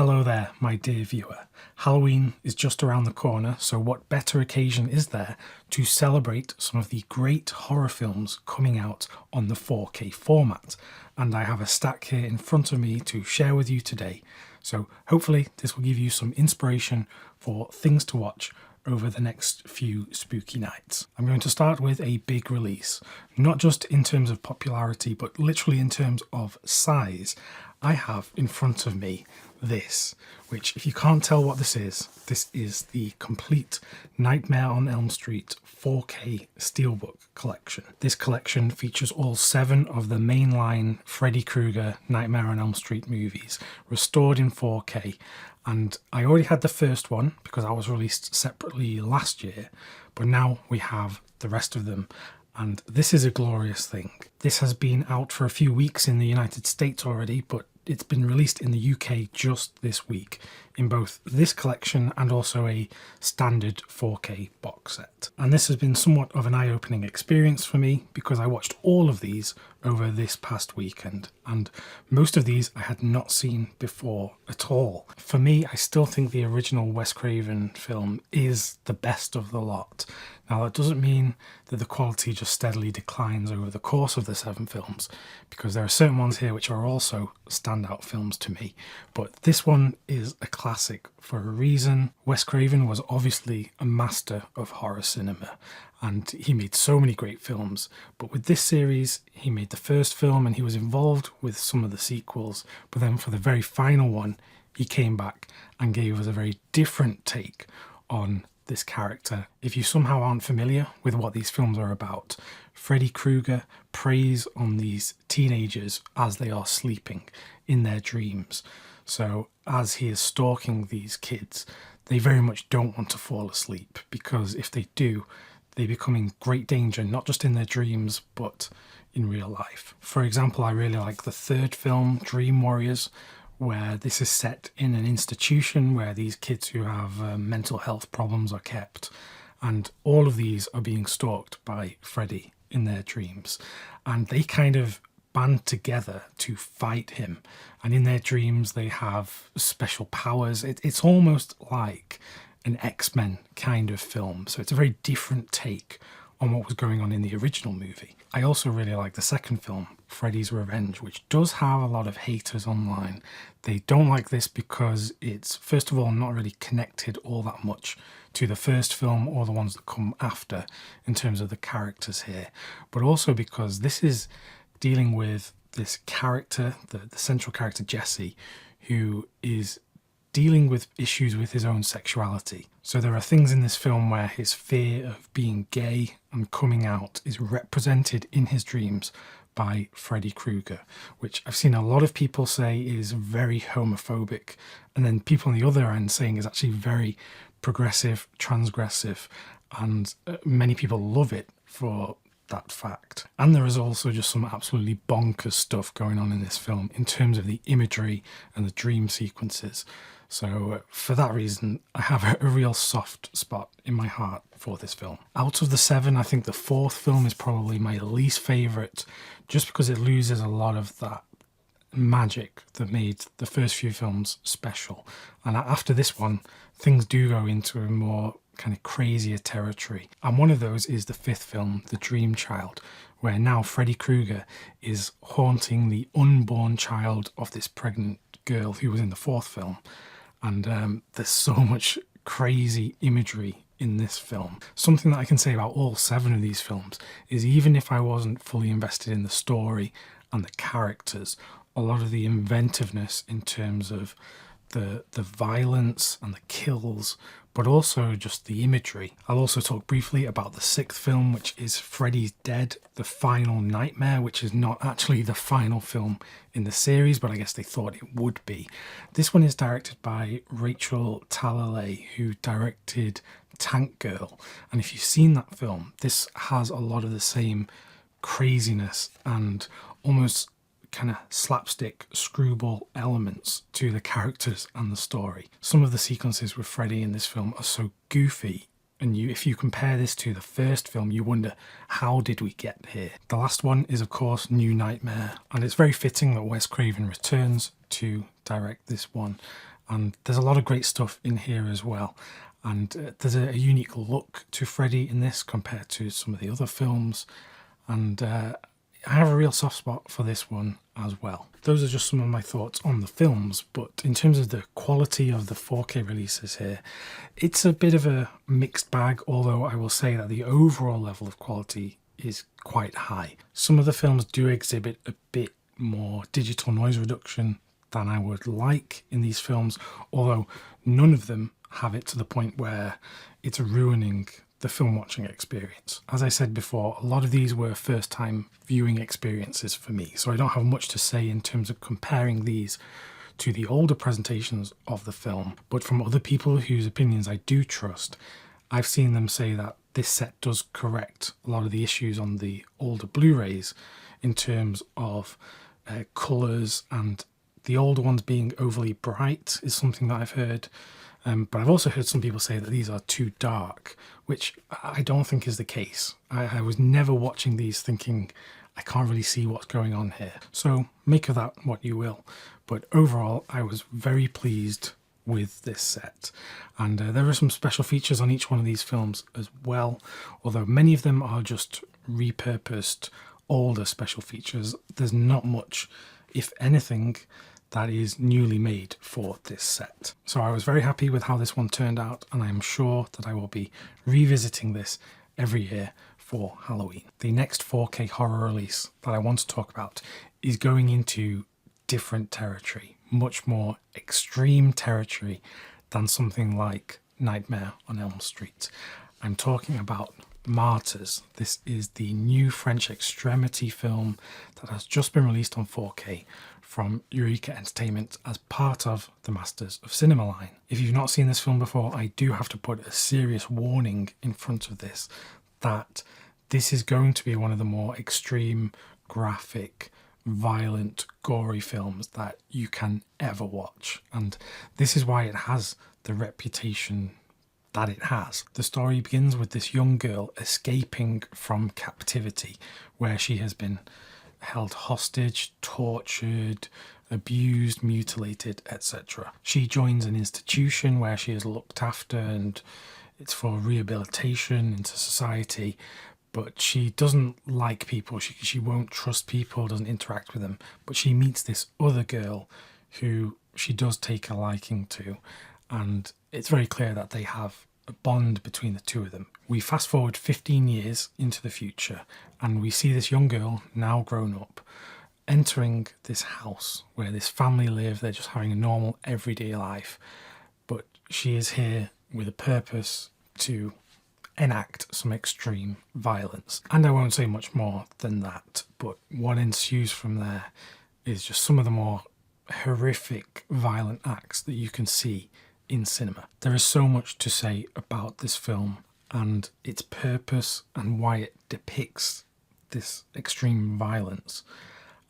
Hello there, my dear viewer. Halloween is just around the corner, so what better occasion is there to celebrate some of the great horror films coming out on the 4K format? And I have a stack here in front of me to share with you today. So hopefully this will give you some inspiration for things to watch over the next few spooky nights. I'm going to start with a big release, not just in terms of popularity, but literally in terms of size. I have in front of me this, which if you can't tell what this is the complete Nightmare on Elm Street 4K Steelbook collection. This collection features all 7 of the mainline Freddy Krueger Nightmare on Elm Street movies, restored in 4K. And I already had the first one because I was released separately last year, but now we have the rest of them. And this is a glorious thing. This has been out for a few weeks in the United States already, but it's been released in the UK just this week in both this collection and also a standard 4K box set. And this has been somewhat of an eye-opening experience for me because I watched all of these over this past weekend, and most of these I had not seen before at all. For me, I still think the original Wes Craven film is the best of the lot. Now, that doesn't mean that the quality just steadily declines over the course of the 7 films, because there are certain ones here which are also standout films to me, but this one is a classic for a reason. Wes Craven was obviously a master of horror cinema, and he made so many great films, but with this series he made the first film and he was involved with some of the sequels, but then for the very final one he came back and gave us a very different take on this character. If you somehow aren't familiar with what these films are about, Freddy Krueger preys on these teenagers as they are sleeping in their dreams. So as he is stalking these kids, they very much don't want to fall asleep, because if they do, they become in great danger, not just in their dreams, but in real life. For example, I really like the third film, Dream Warriors, where this is set in an institution where these kids who have mental health problems are kept, and all of these are being stalked by Freddy in their dreams, and they kind of band together to fight him, and in their dreams they have special powers. It's almost like an X-Men kind of film, so it's a very different take on what was going on in the original movie. I also really like the second film, Freddy's Revenge, which does have a lot of haters online. They don't like this because it's, first of all, not really connected all that much to the first film or the ones that come after in terms of the characters here, but also because this is dealing with this character, the central character Jesse, who is dealing with issues with his own sexuality. So there are things in this film where his fear of being gay and coming out is represented in his dreams by Freddy Krueger, which I've seen a lot of people say is very homophobic, and then people on the other end saying is actually very progressive, transgressive, and many people love it for that fact. And there is also just some absolutely bonkers stuff going on in this film in terms of the imagery and the dream sequences. So for that reason, I have a real soft spot in my heart for this film. Out of the 7, I think the 4th film is probably my least favourite, just because it loses a lot of that magic that made the first few films special. And after this one, things do go into a more kind of crazier territory. And one of those is the 5th film, The Dream Child, where now Freddy Krueger is haunting the unborn child of this pregnant girl who was in the 4th film. And there's so much crazy imagery in this film. Something that I can say about all 7 of these films is, even if I wasn't fully invested in the story and the characters, a lot of the inventiveness in terms of the violence and the kills, but also just the imagery. I'll also talk briefly about the 6th film, which is Freddy's Dead, The Final Nightmare, which is not actually the final film in the series, but I guess they thought it would be. This one is directed by Rachel Talalay, who directed Tank Girl. And if you've seen that film, this has a lot of the same craziness and almost kind of slapstick screwball elements to the characters and the story. Some of the sequences with Freddy in this film are so goofy, and if you compare this to the first film, you wonder, how did we get here? The last one is, of course, New Nightmare, and it's very fitting that Wes Craven returns to direct this one. And there's a lot of great stuff in here as well. And there's a unique look to Freddy in this compared to some of the other films. And I have a real soft spot for this one as well. Those are just some of my thoughts on the films, but in terms of the quality of the 4K releases here, it's a bit of a mixed bag, although I will say that the overall level of quality is quite high. Some of the films do exhibit a bit more digital noise reduction than I would like in these films, although none of them have it to the point where it's ruining the film watching experience. As I said before, a lot of these were first time viewing experiences for me, so I don't have much to say in terms of comparing these to the older presentations of the film, but from other people whose opinions I do trust, I've seen them say that this set does correct a lot of the issues on the older Blu-rays in terms of colours, and the older ones being overly bright is something that I've heard. But I've also heard some people say that these are too dark, which I don't think is the case. I was never watching these thinking, I can't really see what's going on here. So make of that what you will. But overall, I was very pleased with this set. And there are some special features on each one of these films as well, although many of them are just repurposed older special features. There's not much, if anything, that is newly made for this set. So I was very happy with how this one turned out, and I'm sure that I will be revisiting this every year for Halloween. The next 4K horror release that I want to talk about is going into different territory, much more extreme territory than something like Nightmare on Elm Street. I'm talking about Martyrs. This is the new French extremity film that has just been released on 4K from Eureka Entertainment as part of the Masters of Cinema line. If you've not seen this film before, I do have to put a serious warning in front of this, that this is going to be one of the more extreme, graphic, violent, gory films that you can ever watch. And this is why it has the reputation that it has. The story begins with this young girl escaping from captivity, where she has been held hostage, tortured, abused, mutilated, etc. She joins an institution where she is looked after, and it's for rehabilitation into society, but she doesn't like people. She won't trust people, doesn't interact with them, but she meets this other girl who she does take a liking to, and it's very clear that they have a bond between the two of them. We fast forward 15 years into the future, and we see this young girl, now grown up, entering this house where this family live. They're just having a normal everyday life, but she is here with a purpose to enact some extreme violence. And I won't say much more than that, but what ensues from there is just some of the more horrific violent acts that you can see in cinema. There is so much to say about this film and its purpose and why it depicts this extreme violence.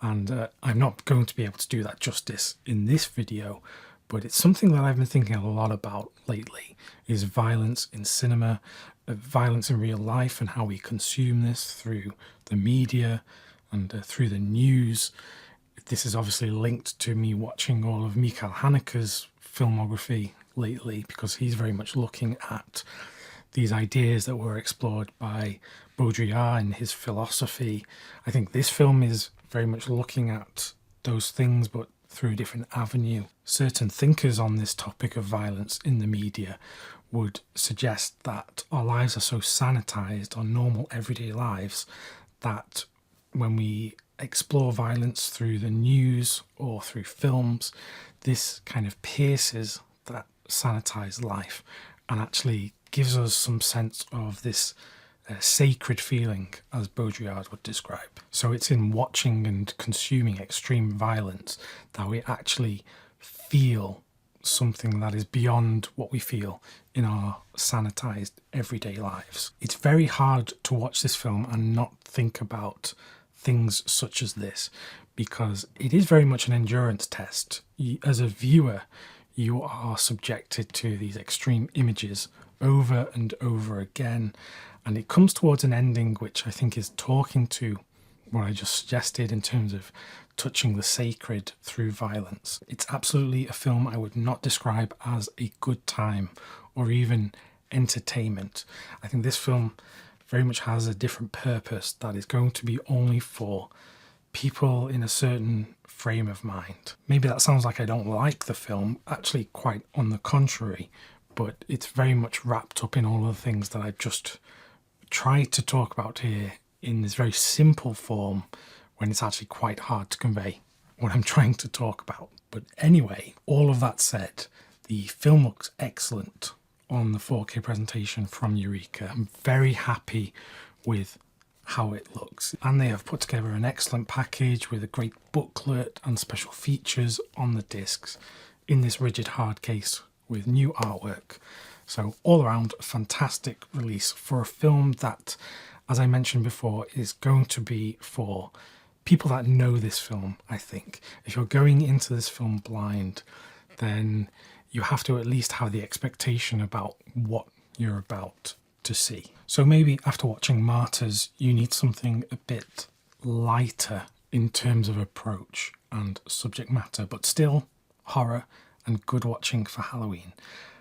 And I'm not going to be able to do that justice in this video, but it's something that I've been thinking a lot about lately, is violence in cinema, violence in real life, and how we consume this through the media and through the news. This is obviously linked to me watching all of Michael Haneke's filmography lately, because he's very much looking at these ideas that were explored by Baudrillard in his philosophy. I think this film is very much looking at those things, but through a different avenue. Certain thinkers on this topic of violence in the media would suggest that our lives are so sanitized, our normal everyday lives, that when we explore violence through the news or through films, this kind of pierces that sanitized life and actually gives us some sense of this sacred feeling, as Baudrillard would describe. So it's in watching and consuming extreme violence that we actually feel something that is beyond what we feel in our sanitized everyday lives. It's very hard to watch this film and not think about things such as this, because it is very much an endurance test. As a viewer, you are subjected to these extreme images over and over again, and it comes towards an ending which I think is talking to what I just suggested in terms of touching the sacred through violence. It's absolutely a film I would not describe as a good time or even entertainment. I think this film very much has a different purpose that is going to be only for people in a certain frame of mind. Maybe that sounds like I don't like the film, actually quite on the contrary, but it's very much wrapped up in all of the things that I've just tried to talk about here in this very simple form when it's actually quite hard to convey what I'm trying to talk about. But anyway, all of that said, the film looks excellent on the 4K presentation from Eureka. I'm very happy with how it looks, and they have put together an excellent package with a great booklet and special features on the discs in this rigid hard case with new artwork. So all around, a fantastic release for a film that, as I mentioned before, is going to be for people that know this film. I think if you're going into this film blind, then you have to at least have the expectation about what you're about to see. So maybe after watching Martyrs, you need something a bit lighter in terms of approach and subject matter, but still horror and good watching for Halloween.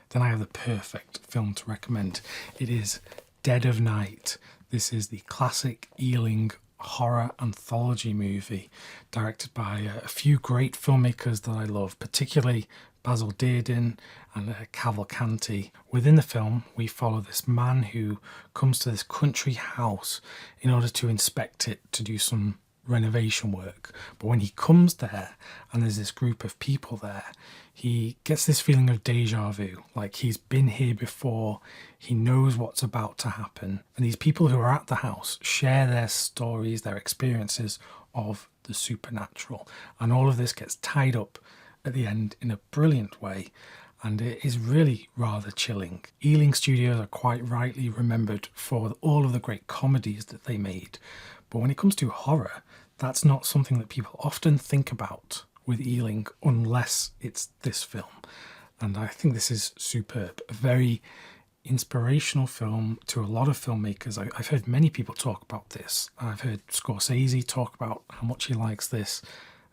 Then I have the perfect film to recommend. It is Dead of Night. This is the classic Ealing horror anthology movie directed by a few great filmmakers that I love, particularly Basil Dearden and Cavalcanti. Within the film, we follow this man who comes to this country house in order to inspect it to do some renovation work. But when he comes there and there's this group of people there, he gets this feeling of deja vu, like he's been here before, he knows what's about to happen. And these people who are at the house share their stories, their experiences of the supernatural. And all of this gets tied up at the end in a brilliant way, and it is really rather chilling. Ealing Studios are quite rightly remembered for all of the great comedies that they made, but when it comes to horror, that's not something that people often think about with Ealing unless it's this film. And I think this is superb, a very inspirational film to a lot of filmmakers. I've heard many people talk about this. I've heard Scorsese talk about how much he likes this.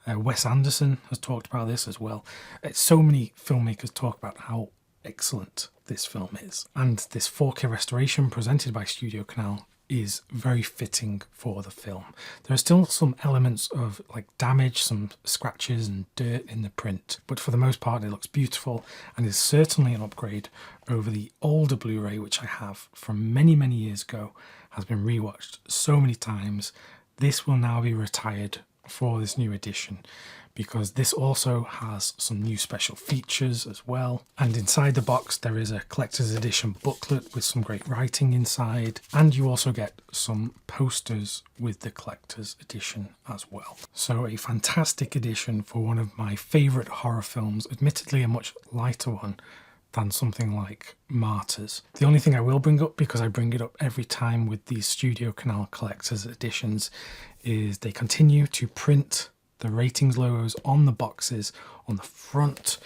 Wes Anderson has talked about this as well. So many filmmakers talk about how excellent this film is. And this 4K restoration presented by Studio Canal is very fitting for the film. There are still some elements of like damage, some scratches and dirt in the print, but for the most part it looks beautiful and is certainly an upgrade over the older Blu-ray, which I have from many years ago, has been rewatched so many times. This will now be retired for this new edition because this also has some new special features as well. And inside the box there is a collector's edition booklet with some great writing inside, and you also get some posters with the collector's edition as well. So a fantastic edition for one of my favourite horror films, admittedly a much lighter one than something like Martyrs. The only thing I will bring up, because I bring it up every time with these Studio Canal collector's editions, is they continue to print the ratings logos on the boxes, on the front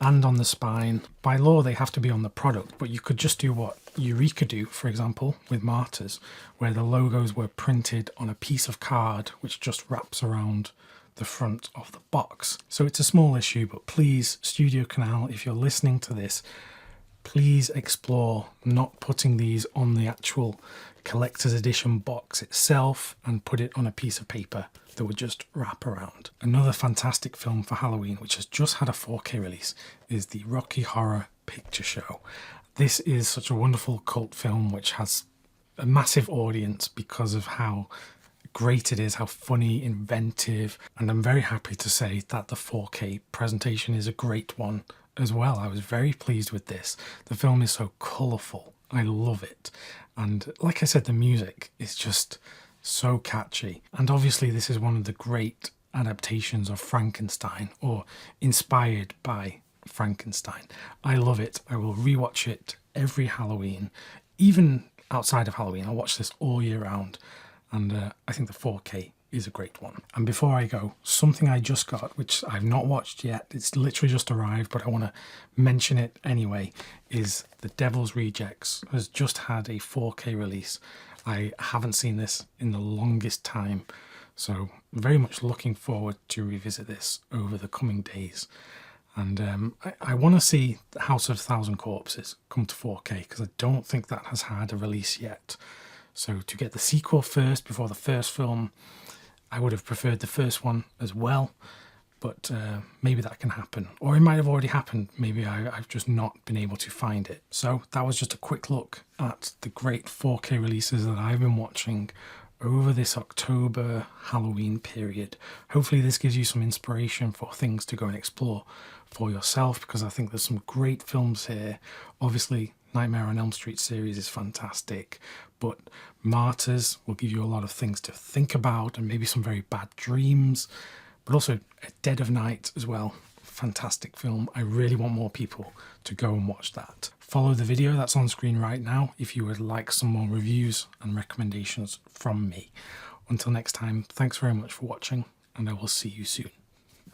and on the spine. By law they have to be on the product, but you could just do what Eureka do, for example, with Martyrs, where the logos were printed on a piece of card which just wraps around the front of the box. So it's a small issue, but please, Studio Canal, if you're listening to this, please explore not putting these on the actual collector's edition box itself and put it on a piece of paper that would just wrap around. Another fantastic film for Halloween, which has just had a 4K release, is the Rocky Horror Picture Show. This is such a wonderful cult film which has a massive audience because of how great it is, how funny, inventive, and I'm very happy to say that the 4K presentation is a great one as well. I was very pleased with this. The film is so colourful. I love it. And like I said, the music is just so catchy. And obviously this is one of the great adaptations of Frankenstein, or inspired by Frankenstein. I love it. I will rewatch it every Halloween, even outside of Halloween. I'll watch this all year round. And I think the 4K is a great one. And before I go, something I just got, which I've not watched yet, it's literally just arrived, but I want to mention it anyway, is The Devil's Rejects has just had a 4K release. I haven't seen this in the longest time, So very much looking forward to revisit this over the coming days. And I want to see the House of a Thousand Corpses come to 4K because I don't think that has had a release yet. So to get the sequel first before the first film, I would have preferred the first one as well. But maybe that can happen. Or it might have already happened. Maybe I've just not been able to find it. So that was just a quick look at the great 4K releases that I've been watching over this October Halloween period. Hopefully this gives you some inspiration for things to go and explore for yourself, because I think there's some great films here. Obviously, Nightmare on Elm Street series is fantastic, but Martyrs will give you a lot of things to think about and maybe some very bad dreams. But also Dead of Night as well. Fantastic film. I really want more people to go and watch that. Follow the video that's on screen right now if you would like some more reviews and recommendations from me. Until next time, thanks very much for watching, and I will see you soon.